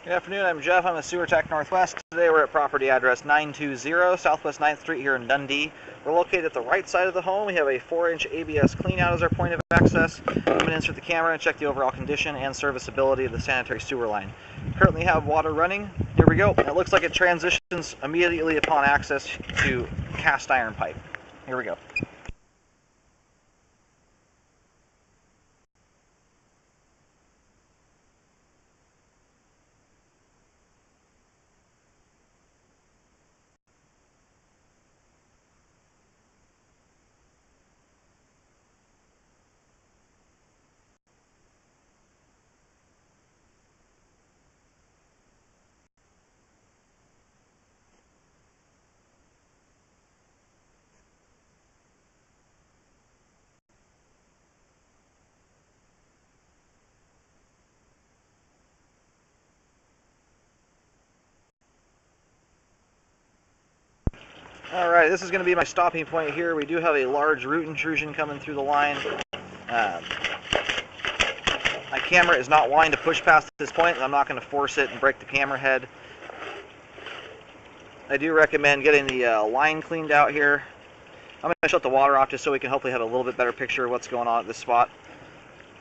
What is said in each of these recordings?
Good afternoon, I'm Jeff. I'm a Sewer Tech Northwest. Today we're at property address 920 Southwest 9th Street here in Dundee. We're located at the right side of the home. We have a 4-inch ABS cleanout as our point of access. I'm going to insert the camera and check the overall condition and serviceability of the sanitary sewer line. Currently have water running. Here we go. It looks like it transitions immediately upon access to cast iron pipe. Here we go. Alright, this is going to be my stopping point here. We do have a large root intrusion coming through the line. My camera is not wanting to push past this point, and I'm not going to force it and break the camera head. I do recommend getting the line cleaned out here. I'm going to shut the water off just so we can hopefully have a little bit better picture of what's going on at this spot.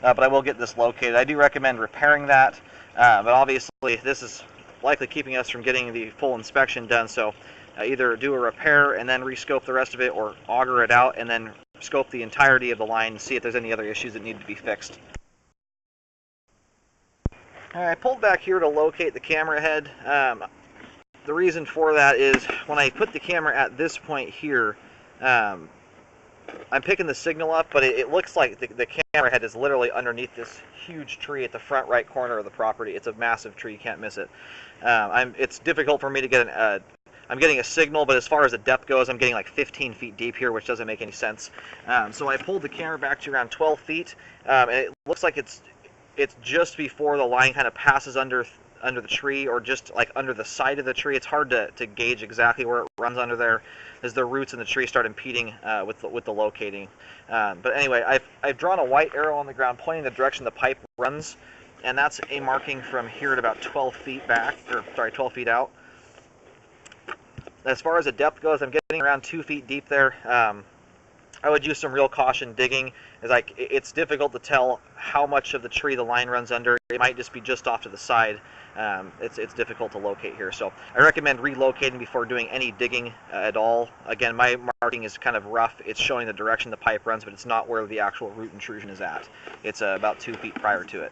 But I will get this located. I do recommend repairing that, but obviously this is likely keeping us from getting the full inspection done, so either do a repair and then rescope the rest of it, or auger it out and then scope the entirety of the line and see if there's any other issues that need to be fixed. I pulled back here to locate the camera head. The reason for that is when I put the camera at this point here, I'm picking the signal up, but it looks like the camera head is literally underneath this huge tree at the front right corner of the property. It's a massive tree, you can't miss it. It's difficult for me to get I'm getting a signal, but as far as the depth goes, I'm getting like 15 feet deep here, which doesn't make any sense. So I pulled the camera back to around 12 feet, and it looks like it's just before the line kind of passes under the tree, or just like under the side of the tree. It's hard to gauge exactly where it runs under there, as the roots in the tree start impeding with the locating. But anyway, I've drawn a white arrow on the ground pointing the direction the pipe runs, and that's a marking from here at about 12 feet back, or sorry, 12 feet out. As far as the depth goes, I'm getting around 2 feet deep there. I would use some real caution digging, as it's difficult to tell how much of the tree the line runs under. It might just be just off to the side. It's difficult to locate here, so I recommend relocating before doing any digging at all. Again, my marking is kind of rough. It's showing the direction the pipe runs, but it's not where the actual root intrusion is at. It's about 2 feet prior to it.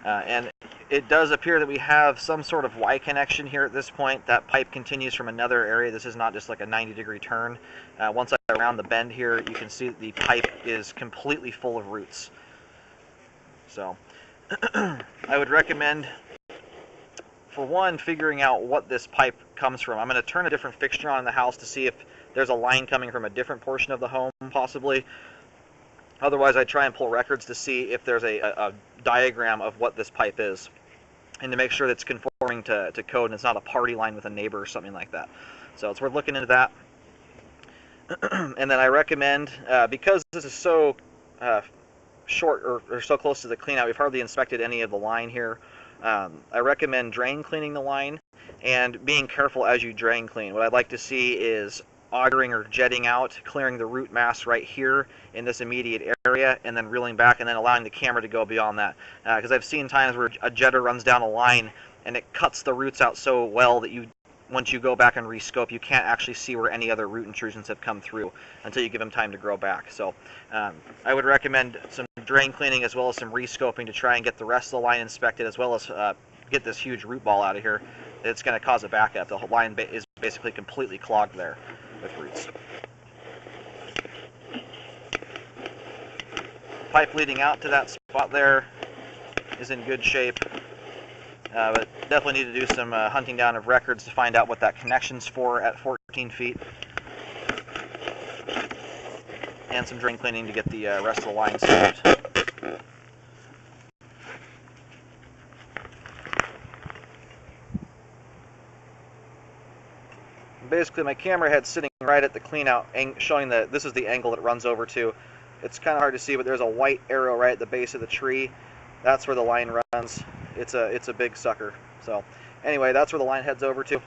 And it does appear that we have some sort of Y connection here at this point. That pipe continues from another area. This is not just like a 90-degree turn. Once I round the bend here, you can see that the pipe is completely full of roots. So I would recommend, for one, figuring out what this pipe comes from. I'm going to turn a different fixture on in the house to see if there's a line coming from a different portion of the home, possibly. Otherwise, I try and pull records to see if there's a diagram of what this pipe is, and to make sure that it's conforming to code and it's not a party line with a neighbor or something like that. So it's worth looking into that. And then I recommend, because this is so short or so close to the cleanout, we've hardly inspected any of the line here. I recommend drain cleaning the line and being careful as you drain clean. What I'd like to see is augering or jetting out, clearing the root mass right here in this immediate area, and then reeling back and then allowing the camera to go beyond that. Because I've seen times where a jetter runs down a line and it cuts the roots out so well that once you go back and rescope, you can't actually see where any other root intrusions have come through until you give them time to grow back. So I would recommend some drain cleaning as well as some rescoping to try and get the rest of the line inspected, as well as get this huge root ball out of here. It's going to cause a backup. The line is basically completely clogged there with roots. Pipe leading out to that spot there is in good shape, but definitely need to do some hunting down of records to find out what that connection's for at 14 feet, and some drain cleaning to get the rest of the line scoped. Basically, my camera head's sitting right at the cleanout, showing that this is the angle it runs over to. It's kind of hard to see, but there's a white arrow right at the base of the tree. That's where the line runs. it's a big sucker. So anyway, that's where the line heads over to.